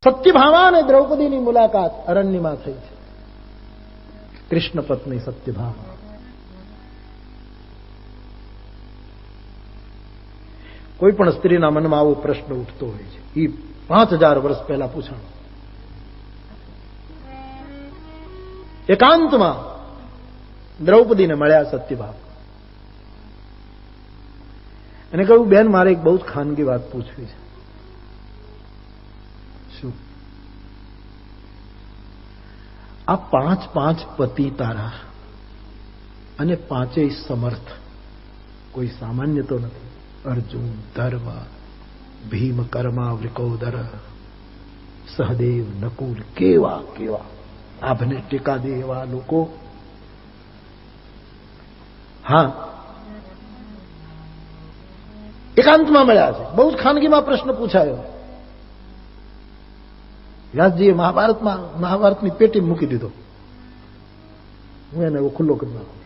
સત્યભામા અને દ્રૌપદીની મુલાકાત અરણ્યમાં થઈ છે. કૃષ્ણ પત્ની સત્યભામા. કોઈ પણ સ્ત્રીના મનમાં આવો પ્રશ્ન ઉઠતો હોય છે. એ 5000 વર્ષ પહેલા પૂછાણો. એકાંતમાં દ્રૌપદીને મળ્યા સત્યભામા અને કહ્યું, બેન, મારે એક બહુ જ ખાનગી વાત પૂછવી છે. શું? આ 5 પતિ તારા અને 5 સમર્થ, કોઈ સામાન્ય તો નથી. અર્જુન, ધર્મ, ભીમ, કર્મા, વૃકોદર, સહદેવ, નકુલ, કેવા કેવા આભને ટેકા દે એવા લોકો. હા, એકાંતમાં મળ્યા છે. બહુ જ ખાનગીમાં પ્રશ્ન પૂછાયો. વ્યાસજીએ મહાભારતની પેટી મૂકી દીધો. હું એને ખુલ્લો કરી નાખું.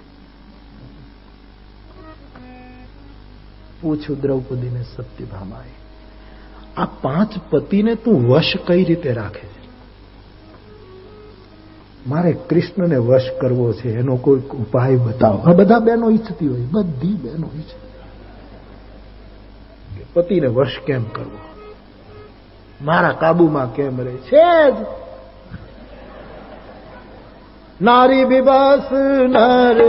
પૂછ્યું દ્રૌપદીને સત્યભામાએ, આ 5 પતિને તું વશ કઈ રીતે રાખે છે? મારે કૃષ્ણને વશ કરવો છે, એનો કોઈ ઉપાય બતાવો. આ બધા બહેનો ઈચ્છતી હોય, બધી બહેનો ઈચ્છે કે પતિને વશ કેમ કરવો, મારા કાબુમાં કેમ રહે છે. જ નારી બિબાસ નર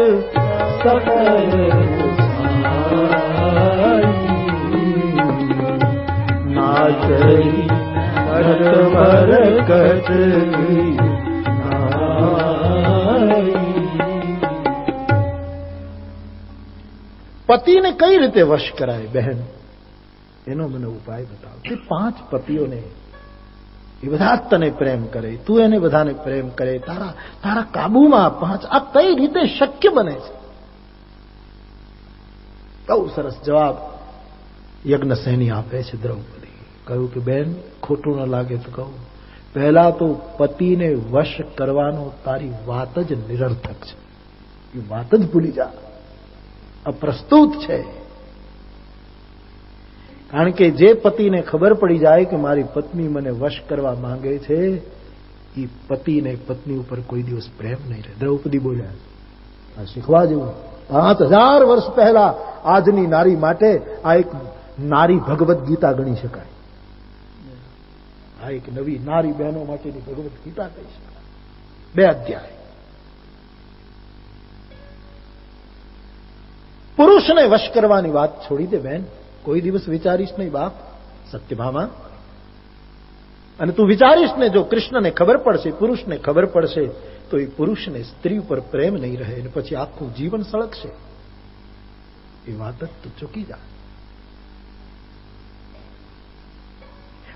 પતિને કઈ રીતે વશ કરાય બહેન, એનો મને ઉપાય બતાવો. તે 5 પતિઓને, એ બધા તને પ્રેમ કરે, તું એને બધાને પ્રેમ કરે, તારા કાબુમાં 5, આ કઈ રીતે શક્ય બને છે? બહુ સરસ જવાબ યજ્ઞસેની આપે છે દ્રૌપદી. કહ્યું કે બેન, ખોટું ન લાગે તો કહું, પહેલા તો પતિને વશ કરવાનો તારી વાત જ નિરર્થક છે. એ વાત જ ભૂલી જા, અપ્રસ્તુત છે. કારણ કે જે પતિને ખબર પડી જાય કે મારી પત્ની મને વશ કરવા માંગે છે, એ પતિને પત્ની ઉપર કોઈ દિવસ પ્રેમ નહીં રહે. દ્રૌપદી બોલ્યા, આ શીખવા જેવું. 5000 વર્ષ પહેલા આજની નારી માટે આ એક નારી ભગવદ્ ગીતા ગણી શકાય. આ એક નવી નારી બહેનો માટેની ભગવદ્ ગીતા કહી શકાય. 2 અધ્યાય. પુરુષને વશ કરવાની વાત છોડી દે બેન, કોઈ દિવસ વિચારીશ નહીં બાપ સત્યભામા. અને તું વિચારીશ ને, જો કૃષ્ણને ખબર પડશે, પુરુષને ખબર પડશે, તો એ પુરુષને સ્ત્રી ઉપર પ્રેમ નહીં રહે અને પછી આખું જીવન સળગશે. એ વાત જ તું ચૂકી જા.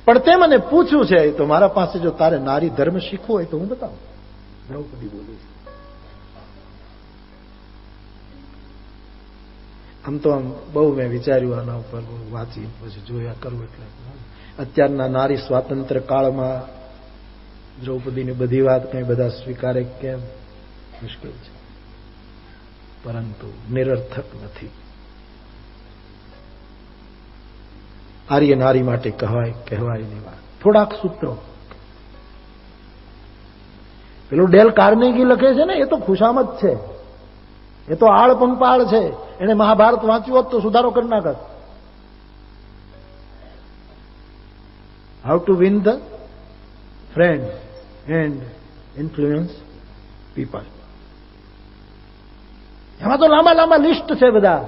પણ તે મને પૂછ્યું છે, તો મારા પાસે જો તારે નારી ધર્મ શીખવો હોય તો હું બતાવું. દ્રૌપદી બોલી. આમ તો બહુ મેં વિચાર્યું આના ઉપર, વાંચી પછી જોયા કરું. એટલે અત્યારના નારી સ્વાતંત્ર્ય કાળમાં દ્રૌપદીની બધી વાત કઈ બધા સ્વીકારે કેમ, મુશ્કેલ છે. પરંતુ નિરર્થક નથી. આર્ય નારી માટે કહેવાયની વાત. થોડાક સૂત્રો. પેલું ડેલ કાર્નેગી લખે છે ને, એ તો ખુશામત છે, એ તો આળ પંપાળ છે. એને મહાભારત વાંચ્યું હોત તો સુધારો કરી નાખત. How to win the friend and influence people. એમાં તો લાંબા લિસ્ટ છે બધા.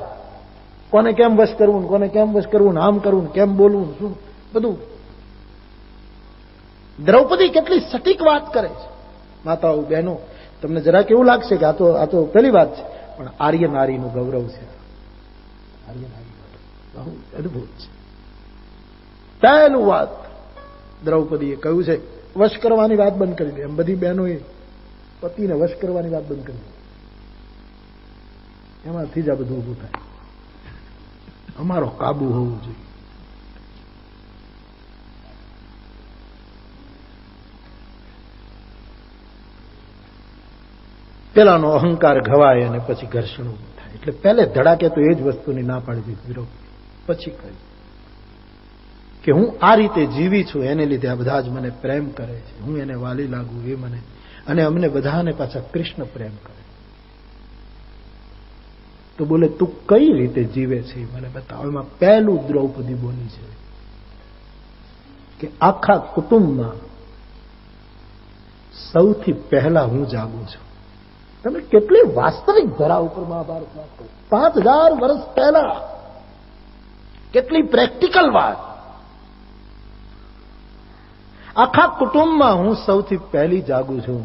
કોને કેમ વશ કરવું, કોને કેમ વશ કરવું, આમ કરવું, કેમ બોલવું, શું બધું. દ્રૌપદી કેટલી સટીક વાત કરે છે. માતાઓ, બહેનો, તમને જરા કેવું લાગશે કે આ તો પહેલી વાત છે, પણ આર્ય નારીનું ગૌરવ છે. આર્ય નારી બહુ અદભુત છે. પહેલું વાત દ્રૌપદીએ કહ્યું છે, વશ કરવાની વાત બંધ કરી દે. એમ બધી બહેનોએ પતિને વશ કરવાની વાત બંધ કરી દે. એમાંથી જ આ બધું ઊભું થાય. અમારો કાબુ હોવું જોઈએ. પેલાનો અહંકાર ઘવાય અને પછી ઘર્ષણ ઉભું થાય. એટલે પહેલે ધડાકે તો એ જ વસ્તુની ના પાડી દીધી, પછી કહ્યું કે હું આ રીતે જીવી છું, એને લીધે આ બધા જ મને પ્રેમ કરે છે, હું એને વાલી લાગુ એ મને, અને અમને બધાને પાછા કૃષ્ણ પ્રેમ કરે. તો બોલે તું કઈ રીતે જીવે છે મને બતાવ. એમાં પહેલું દ્રૌપદી બોલી છે કે આખા કુટુંબમાં સૌથી પહેલા હું જાગું છું. તમે કેટલી વાસ્તવિક ધરા ઉપર મહાભારત વાત કરો. 5000 વર્ષ પહેલા કેટલી પ્રેક્ટિકલ વાત. આખા કુટુંબમાં હું સૌથી પહેલી જાગું છું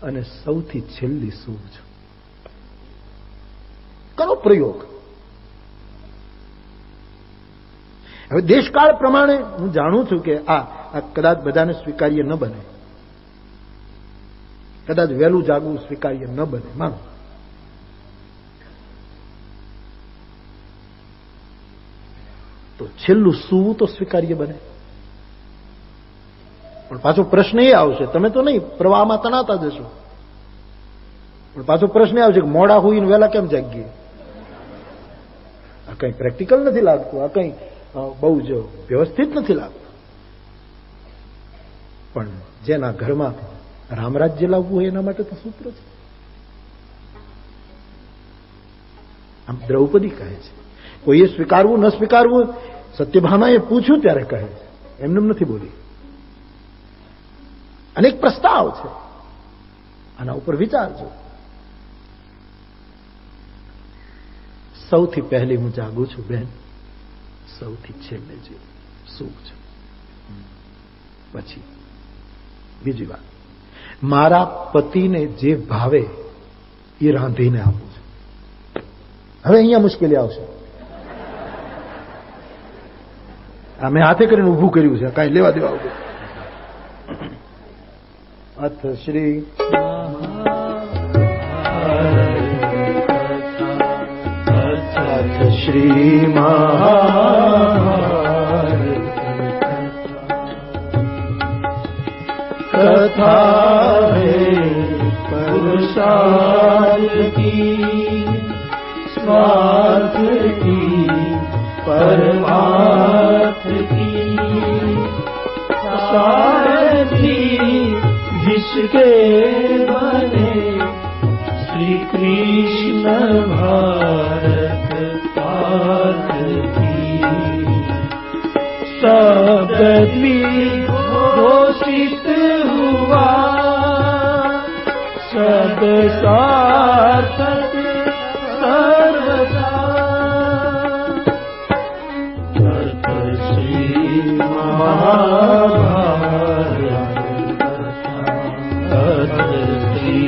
અને સૌથી છેલ્લી સૂવું છું. કરો પ્રયોગ. હવે દેશકાળ પ્રમાણે હું જાણું છું કે આ કદાચ બધાને સ્વીકાર્ય ન બને, કદાચ વહેલું જાગવું સ્વીકાર્ય ન બને, માનો. તો છેલ્લું સૂવું તો સ્વીકાર્ય બને. પણ પાછો પ્રશ્ન એ આવશે, તમે તો નહીં પ્રવાહમાં તણાતા જશો, પણ પાછો પ્રશ્ન આવશે કે મોડા હોઈને વહેલા કેમ જાગીએ. આ કઈ પ્રેક્ટિકલ નથી લાગતું, આ કઈ બહુ જ વ્યવસ્થિત નથી લાગતું. પણ જેના ઘરમાં રામરાજ્ય લાવવું હોય એના માટે તો સૂત્ર છે. આમ દ્રૌપદી કહે છે, કોઈએ સ્વીકારવું ન સ્વીકારવું સત્યભામાએ પૂછ્યું ત્યારે કહે છે, એમને નથી બોલી. અનેક પ્રસ્તાવ છે, આના ઉપર વિચારજો. સૌથી પહેલી હું જાગું છું બેન, સૌથી છેલ્લે જે સુખ છે. પછી બીજી વાત, મારા પતિને જે ભાવે એ રાંધીને આપું છું. હવે અહીંયા મુશ્કેલી આવશે. આ મેં હાથે કરીને ઊભું કર્યું છે, કાંઈ લેવા દેવા વગર. અથ શ્રી શ્રી कथा है पुरुषार्थ की स्वार्थ की परमार्थ की सारथी जिसके बने श्री कृष्ण भारत पार्थ की सब घोषित हुआ सद सार्थक सर्वदा अर्थ श्री महाभारत अर्थ श्री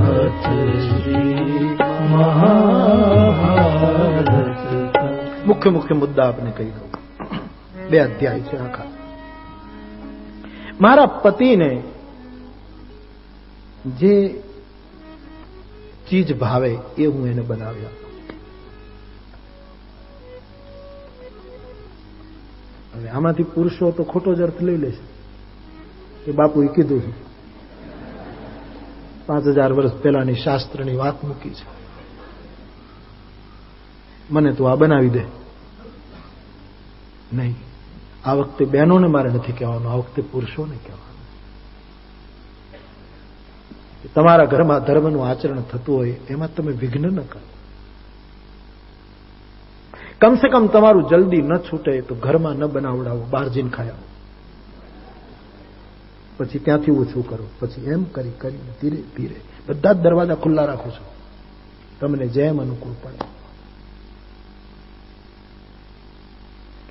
अर्थ श्री महाभारत. मुख्य मुख्य मुद्दा आपने कही दो. 2 અધ્યાય છે આખા. મારા પતિને જે ચીજ ભાવે એ હું એને બનાવી આપું. હવે આમાંથી પુરુષો તો ખોટો જ અર્થ લઈ લેશે કે બાપુએ કીધું છે, 5000 વર્ષ પહેલાની શાસ્ત્રની વાત મૂકી છે, મને તો આ બનાવી દે. નહીં, આ વખતે બહેનોને મારે નથી કહેવાનું, આ વખતે પુરુષોને કહેવાનું. તમારા ઘરમાં ધર્મનું આચરણ થતું હોય એમાં તમે વિઘ્ન ન કરો. કમસે કમ તમારું જલ્દી ન છૂટે તો ઘરમાં ન બનાવડાવો, બહાર જઈને ખાયા. પછી ત્યાંથી ઓછું કરો. પછી એમ કરી કરીને ધીરે ધીરે બધા જ દરવાજા ખુલ્લા રાખો છો, તમને જેમ અનુકૂળ પડે.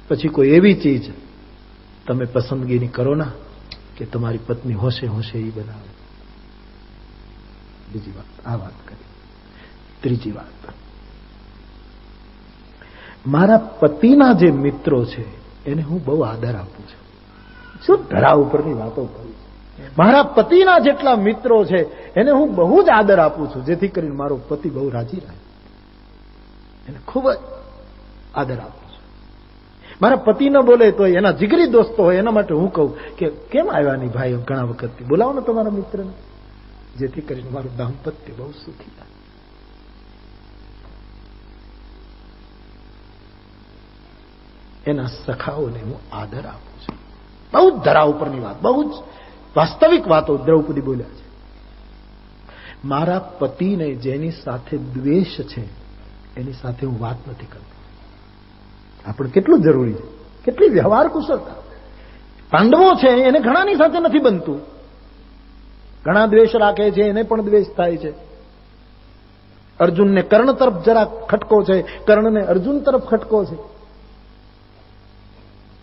પછી કોઈ એવી ચીજ તમે પસંદગીની કરો ના કે તમારી પત્ની હોશે હોશે એ બનાવે. બીજી વાત આ વાત કરી. ત્રીજી વાત, મારા પતિના જે મિત્રો છે એને હું બહુ આદર આપું છું. શું ધરા ઉપરની વાતો કરું છું. મારા પતિના જેટલા મિત્રો છે એને હું બહુ જ આદર આપું છું, જેથી કરીને મારો પતિ બહુ રાજી રહે. એને ખૂબ જ આદર આપું. મારા પતિ ન બોલે તો એના જીગરી દોસ્તો હોય એના માટે હું કહું કે કેમ આવ્યા નહીં ભાઈ, ઘણા વખતથી બોલાવો ને તમારા મિત્રને, જેથી કરીને મારું દાંપત્ય બહુ સુખી થાય. એના સખાઓને હું આદર આપું છું. બહુ જ ધરા ઉપરની વાત, બહુ જ વાસ્તવિક વાતો દ્રૌપદી બોલ્યા છે. મારા પતિને જેની સાથે દ્વેષ છે એની સાથે હું વાત નથી કરતો. આપણે કેટલું જરૂરી છે, કેટલી વ્યવહાર કુશળતા. પાંડવો છે એને ઘણાની સાથે નથી બનતું, ઘણા દ્વેષ રાખે છે એને પણ દ્વેષ થાય છે. અર્જુનને કર્ણ તરફ જરા ખટકો છે, કર્ણને અર્જુન તરફ ખટકો છે.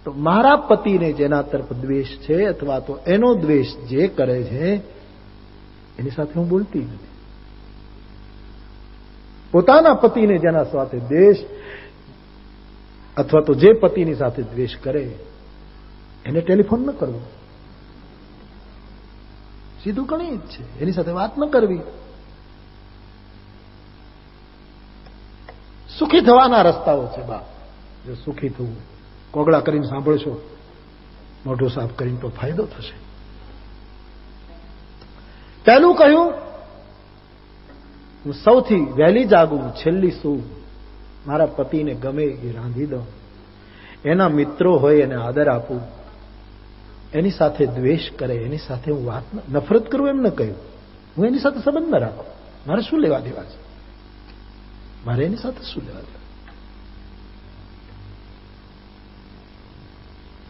તો મારા પતિને જેના તરફ દ્વેષ છે અથવા તો એનો દ્વેષ જે કરે છે એની સાથે હું બોલતી નથી. પોતાના પતિને જેના સાથે દ્વેષ અથવા તો જે પતિની સાથે દ્વેષ કરે એને ટેલિફોન ન કરવો, સીધું ઘણી જ છે, એની સાથે વાત ન કરવી. સુખી થવાના રસ્તાઓ છે બા. જો સુખી થવું, કોગળા કરીને સાંભળશો, મોઢું સાફ કરીને તો ફાયદો થશે. પહેલું કહ્યું, હું સૌથી વહેલી જાગું, છેલ્લી સૂવું, મારા પતિને ગમે એ રાંધી દઉં, એના મિત્રો હોય એને આદર આપું, એની સાથે દ્વેષ કરે એની સાથે હું વાત નફરત કરું એમ ન કહ્યું. હું એની સાથે સંબંધ ન રાખું, મારે શું લેવા દેવા છે, મારે એની સાથે શું લેવા દેવા.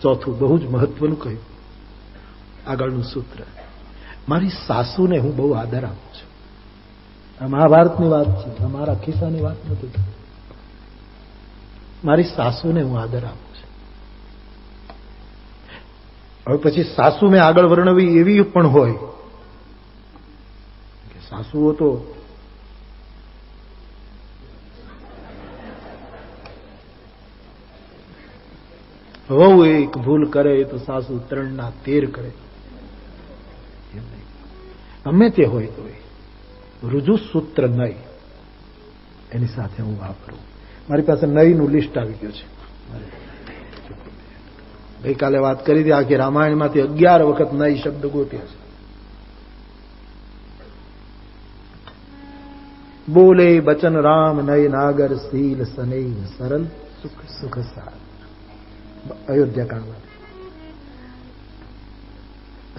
ચોથું બહુ જ મહત્વનું કહ્યું, આગળનું સૂત્ર, મારી સાસુને હું બહુ આદર આપું છું. આ મહાભારતની વાત છે, અમારા ખિસ્સાની વાત નથી. મારી સાસુને હું આદર આપું છું. હવે પછી સાસુ મેં આગળ વર્ણવી એવી પણ હોય કે સાસુઓ તો વહુ એક ભૂલ કરે તો સાસુ 3 ના 13 કરે. ગમે તે હોય તો રુજુ સૂત્ર નહીં એની સાથે હું વાપરું. મારી પાસે નહીંનું લિસ્ટ આવી ગયું છે. ગઈકાલે વાત કરી હતી, આખી રામાયણમાંથી 11 વખત નહીં શબ્દ ગોત્યા છે. બોલે બચન રામ નય નાગર સીલ સનૈ સરલ સુખ સુખ સાર. અયોધ્યાકાંડમાં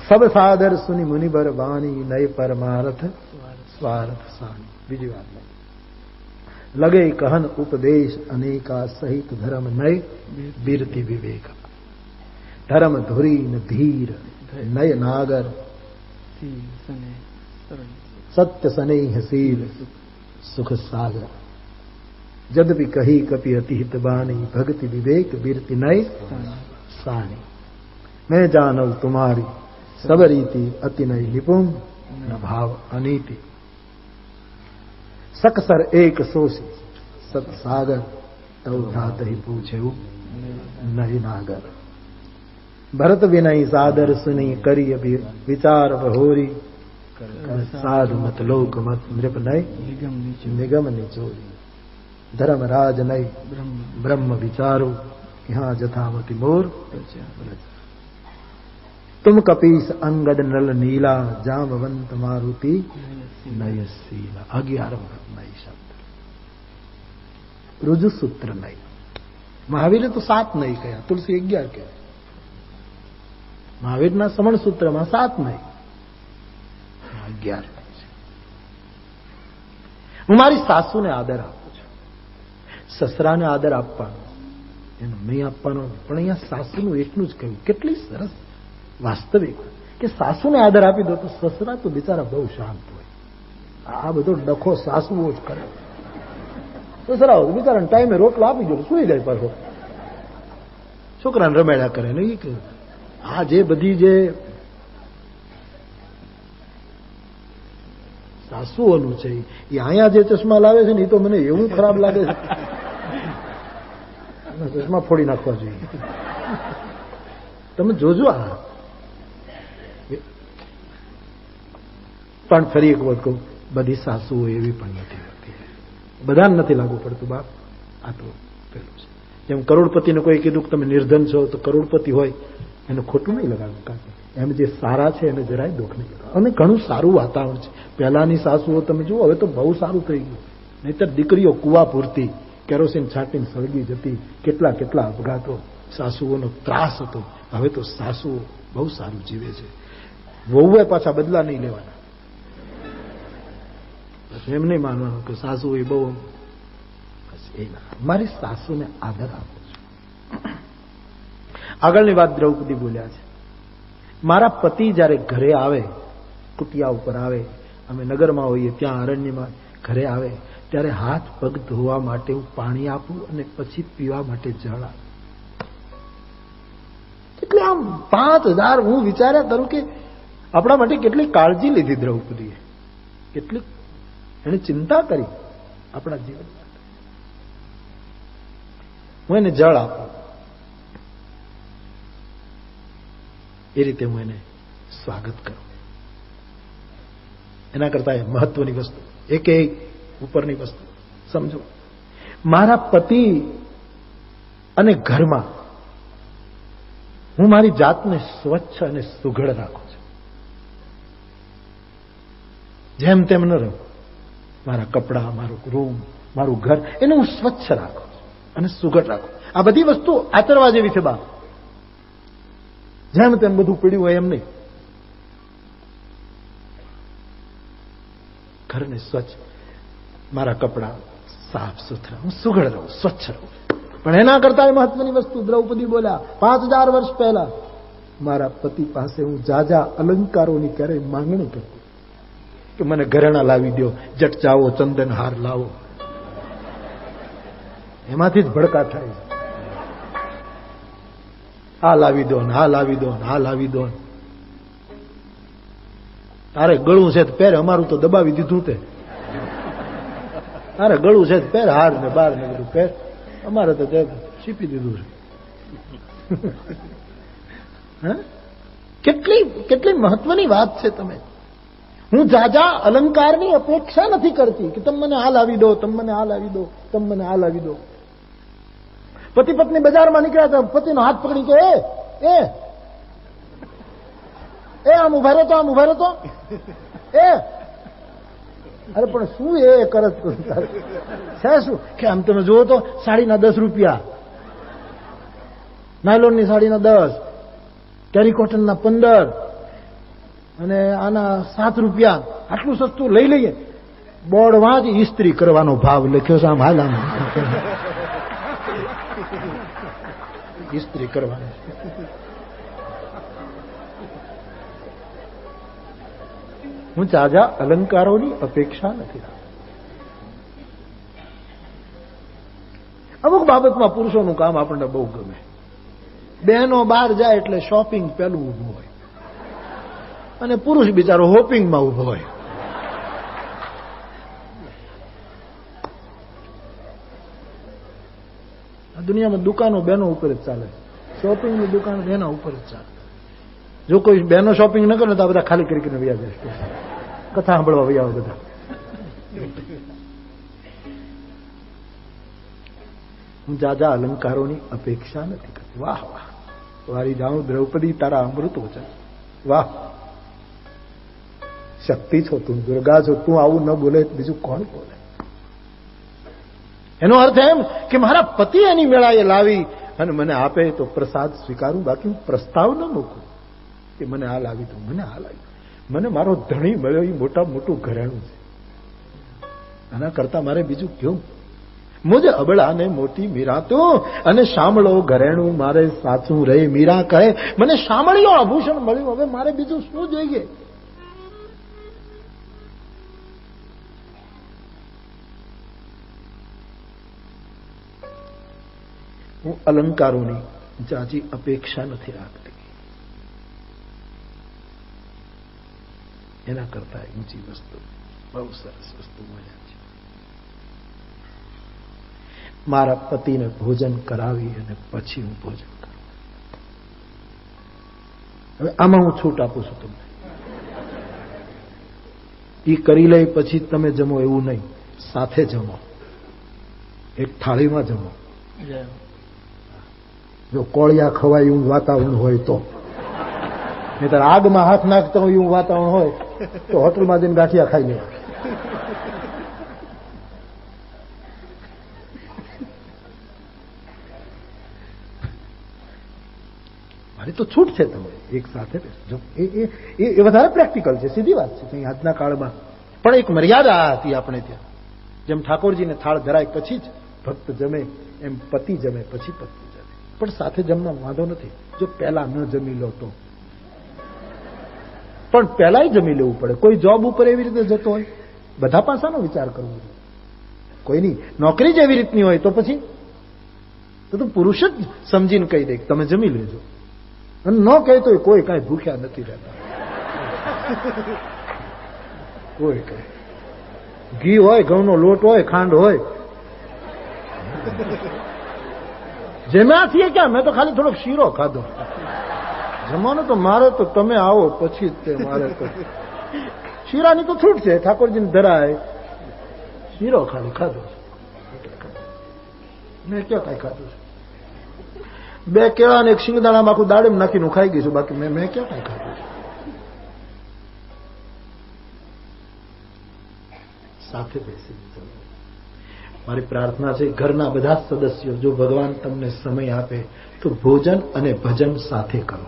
સબ સાદર સુની મુનિબર વાણી નય પરમાર્થ સ્વાર્થ સાણી. બીજી વાત નહીં. લગે કહન ઉપદેશ અનેકા સહિત ધર્મ નય બીરતી વિવેક. ધર્મ ધુરી ન ધીર નય નાગર સત્ય સનેહ સીલ સુખ સાગર. જદપि કહી કપી અતિહિત બાણી ભક્તિ વિવેક બીરતી નય સાણી. मैं जानव तुम्हारी सब रीति अति नय निपुण न भाव अनीति. सकसर एक सोसी सत सागर तव भ्रात ही पूछे नहीं नागर. भरत विनय सादर सुनी करी विचार बहोरी. साधु मत लोक मत नृप नय निगम निचोरी. धर्मराज नय ब्रह्म विचारो यहाँ जथावती मोर. तुम कपीस अंगद नल नीला जामवंत मारुति नयशीला. 11 वखत नय शब्द. रुजु सूत्र नय. મહાવીરે તો 7 નહીં કહ્યા, તુલસી 11 કહ્યા. મહાવીરના સમણ સૂત્રમાં 7 નહીં, 11. હું મારી સાસુને આદર આપું છું. સસરાને આદર આપવાનો, એનો નહીં આપવાનો, પણ અહીંયા સાસુનું એટલું જ કહ્યું. કેટલી સરસ વાસ્તવિક કે સાસુને આદર આપી દો તો સસરા તો બિચારા બહુ શાંત હોય. આ બધો ડખો સાસુઓ જ કરે. સસરાઓ બિચારાને ટાઈમે રોટલો આપી દો સુઈ જાય પાછો, છોકરાને રમેડા કરે ને. એ આ જે બધી જે સાસુઓનું છે એ અહીંયા જે ચશ્મા લાવે છે ને એ તો મને એવું ખરાબ લાગે છે, ચશ્મા ફોડી નાખવા જોઈએ. તમે જોજો. આ પણ ફરી એક વખત કહું, બધી સાસુઓ એવી પણ નથી હોતી, બધાને નથી લાગુ પડતું બાપ. આ તો પેલું છે. જેમ કરોડપતિને કોઈ કીધું કે તમે નિર્ધન છો તો કરોડપતિ હોય એને ખોટું નહીં લગાડવું, કારણ એમ જે સારા છે એને જરાય દુઃખ નહીં લગાડવું. અને ઘણું સારું વાતાવરણ છે. પહેલાની સાસુઓ તમે જુઓ, હવે તો બહુ સારું થઈ ગયું. નહીતર દીકરીઓ કુવા પૂરતી કેરોસીન છાંટીને સળગી જતી, કેટલા કેટલા અપઘાતો, સાસુઓનો ત્રાસ હતો. હવે તો સાસુઓ બહુ સારું જીવે છે. વહુએ પાછા બદલા નહીં લેવાના. એમ નહીં માનવાનું કે સાસુ એ બહુ, મારી સાસુને આદર આપો છો. આગળની વાત દ્રૌપદી બોલ્યા છે, મારા પતિ જયારે ઘરે આવે, કુટિયા ઉપર આવે, અમે નગરમાં હોઈએ ત્યાં અરણ્યમાં ઘરે આવે, ત્યારે હાથ પગ ધોવા માટે હું પાણી આપું અને પછી પીવા માટે જળ આપું. એટલે આમ 5000 હું વિચાર્યા કરું કે આપણા માટે કેટલી કાળજી લીધી દ્રૌપદીએ, કેટલી એને ચિંતા કરી આપણા જીવન માટે. હું એને જળ આપું, એ રીતે હું એને સ્વાગત કરું. એના કરતા એ મહત્વની વસ્તુ, એક ઉપરની વસ્તુ સમજો. મારા પતિ અને ઘરમાં હું મારી જાતને સ્વચ્છ અને સુઘડ રાખું છું. જેમ તેમ ન રહું. મારા કપડા, મારું રૂમ, મારું ઘર, એને હું સ્વચ્છ રાખું છું અને સુઘડ રાખું. આ બધી વસ્તુ આચરવા જેવી છે બા. જેમ તેમ બધું પીડ્યું હોય એમ નહીં. ઘરને સ્વચ્છ, મારા કપડા સાફ સુથરા, હું સુઘડ રહું, સ્વચ્છ રહું. પણ એના કરતા મહત્વની વસ્તુ દ્રૌપદી બોલ્યા 5000 વર્ષ પહેલા, મારા પતિ પાસે હું જાજા અલંકારોની ક્યારેય માંગણી કરતી કે મને ઘરેણા લાવી દો, જટ જાઓ ચંદન હાર લાવો. એમાંથી જ ભડકા થાય છે. આ લાવી દો ને, આ લાવી દો ને, આ લાવી દો. તારે ગળું છે પહેર, અમારું તો દબાવી દીધું તે. તારે ગળું છે પહેર, હાર ને બાર ને બધું પહેર, અમારે તો છીપી દીધું છે. કેટલી કેટલી મહત્વની વાત છે. તમે, હું જાજા અલંકારની અપેક્ષા નથી કરતી કે તમે મને આ લાવી દો, તમે મને આ લાવી દો, તમે મને આ લાવી દો. પતિ પત્ની બજારમાં નીકળ્યા હતા, પતિનો હાથ પકડી કે એ આમ ઉભા રહેતો, આમ ઉભા રહેતો. અરે પણ શું એ કરત છે શું કે આમ તમે જુઓ તો સાડીના 10 રૂપિયા, નાયલોનની સાડીના 10, ટેરીકોટનના 15 અને આના 7 રૂપિયા. આટલું સસ્તું લઈ લઈએ. બોર્ડમાં જ ઇસ્ત્રી કરવાનો ભાવ લખ્યો છે. આમ હાલ, આમ ઇસ્ત્રી કરવાની. હું જાજા અલંકારોની અપેક્ષા નથી રાખતો. અમુક બાબતમાં પુરુષોનું કામ આપણને બહુ ગમે. બહેનો બહાર જાય એટલે શોપિંગ પેલું ઊભું હોય અને પુરુષ બિચારો હોપિંગમાં ઊભો હોય. આ દુનિયામાં દુકાનો બહેનો ઉપર જ ચાલે. શોપિંગની દુકાનો એના ઉપર જ ચાલે. જો કોઈ બહેનો શોપિંગ ન કરે તો આ બધા ખાલી કરીને વ્યા જાય, કથા સાંભળવા વ્યા બધા. હું જાજા અલંકારોની અપેક્ષા નથી કરતી. વાહ વાહ, વારી જાઉં દ્રૌપદી તારા અમૃત વચન. વાહ, શક્તિ છો તું, દુર્ગા છો તું. આવું ન બોલે બીજું કોણ બોલે? એનો અર્થ એમ કે મારા પતિ એની મેળાએ લાવી અને મને આપે તો પ્રસાદ સ્વીકારું, બાકી હું પ્રસ્તાવ ન મૂકું કે મને આ લાવી દો, મને આ લાવી. મને મારો ધણી મળ્યો એ મોટા મોટું ઘરેણું છે. આના કરતા મારે બીજું કેવું? મુજ અબળા ને મોટી મીરા તું, અને શામળો ઘરેણું મારે સાચું રહે. મીરા કહે મને શામળિયો આભૂષણ મળ્યું, હવે મારે બીજું શું જોઈએ? હું અલંકારોની જાજી અપેક્ષા નથી રાખતી. એના કરતા ઊંચી વસ્તુ, બહુ સરસ વસ્તુ મળ્યા છે. મારા પતિને ભોજન કરાવી અને પછી હું ભોજન કરું. હવે આમાં હું છૂટ આપું છું તમને. એ કરી લે પછી તમે જમો એવું નહીં, સાથે જમો, એક થાળીમાં જમો. જો કોળિયા ખવાય એવું વાતાવરણ હોય તો, નહીતર આગમાં હાથ નાખતા હોય એવું વાતાવરણ હોય તો હોટલમાં જઈને ગાંઠિયા ખાઈ લેવા. મારી તો છૂટ છે, તમે એક સાથે બેસો. એ વધારે પ્રેક્ટિકલ છે, સીધી વાત છે. કંઈ આજના કાળમાં પણ એક મર્યાદા હતી આપણે ત્યાં. જેમ ઠાકોરજીને થાળ ધરાય પછી જ ભક્ત જમે, એમ પતિ જમે પછી પત્ની જમે. પણ સાથે જમવા વાંધો નથી, જો પહેલા ન જમી લો તો. પણ પહેલા જમી લેવું પડે. કોઈ જોબ ઉપર એવી રીતે જતો હોય, બધા પાસાનો વિચાર કરવો જોઈએ. કોઈની નોકરી જ એવી રીતની હોય તો પછી તો પુરુષ જ સમજીને કહી દે તમે જમી લેજો, અને ન કહે તો કોઈ કાંઈ ભૂખ્યા નથી રહેતા. કોઈ કઈ ઘી હોય, ઘઉંનો લોટ હોય, ખાંડ હોય, જેમાંથી ક્યાં, મેં તો ખાલી થોડોક શીરો ખાધો. જમવાનું તો મારે તો તમે આવો પછી જ તે. મારે તો શીરાની તો છૂટ છે, ઠાકોરજીને ધરાય, શીરો ખાલી ખાધો. મેં ક્યાં કાંઈ ખાધું છે? 2 કેળા ને 1 શિંગદાણામાં આખું દાડેમ નાખીને હું ખાઈ ગઈ છું, બાકી મેં ક્યાં કાંઈ ખાધું છે? સાથે બેસી. મારી પ્રાર્થના છે, ઘરના બધા સદસ્યો જો ભગવાન તમને સમય આપે તો ભોજન અને ભજન સાથે કરો.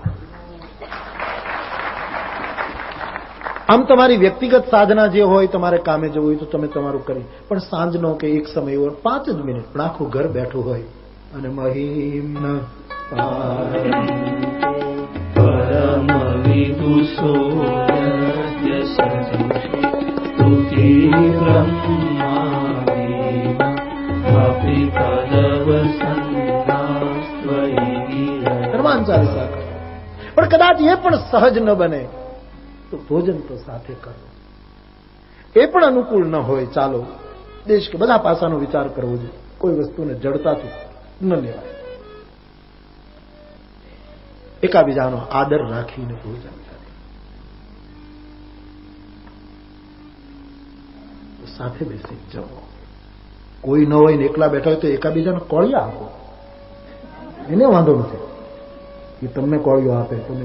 આમ તમારી વ્યક્તિગત સાધના જે હોય, તમારે કામે જવું હોય તો તમે તમારું કરી, પણ સાંજનો કે એક સમય હોય 5 જ મિનિટ, પણ આખું ઘર બેઠું હોય અને મહિમ પરમ વિદુષો હનુમાન ચાલીસા કરો. પણ કદાચ એ પણ સહજ ન બને તો ભોજન તો સાથે કરો. એ પણ અનુકૂળ ન હોય, ચાલો દેશ કે બધા પાસાનો વિચાર કરવો જોઈએ. કોઈ વસ્તુને જડતાથી ન લેવાય. એકાબીજાનો આદર રાખીને ભોજન કરે. સાથે બેસી જવો. કોઈ ન હોય ને એકલા બેઠા હોય તો એકાબીજાને કોળિયા આપો, એને વાંધો નથી. એ તમને કોળિયો આપે, તમે